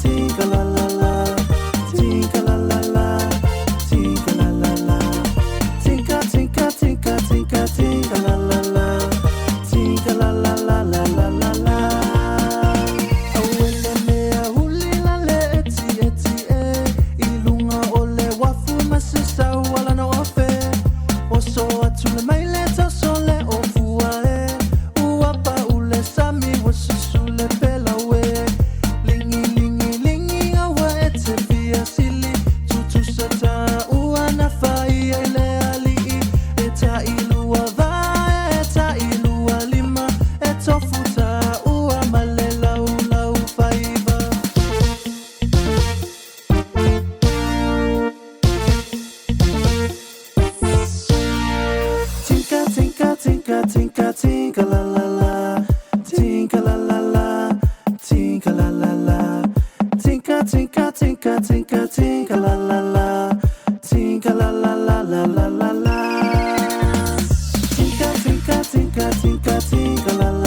tinka la la la, tinka la la la, tinka la la la, tinka tinka tinka tinka tinka la la la, tinka la la la la la la la. Awele mea huli la le eti eti e, ilunga ole wafu masisa wala no ofe, oso atu le maile taso le ofua e, uapa ule sami wasusu le pela we. Lingi lingi lingi awa ete via sili, tutu sata uana fai ele alii, eta ilua vai, eta ilua lima, etofuta ua malela ulau faiva. Tinka tinka tinka tinka tinka la la la, tinka la la la, tinka la la la, tinka tinka tinka tinka tinka la la la, tinka la la la la la la la, tinka tinka tinka tinka tinka la la.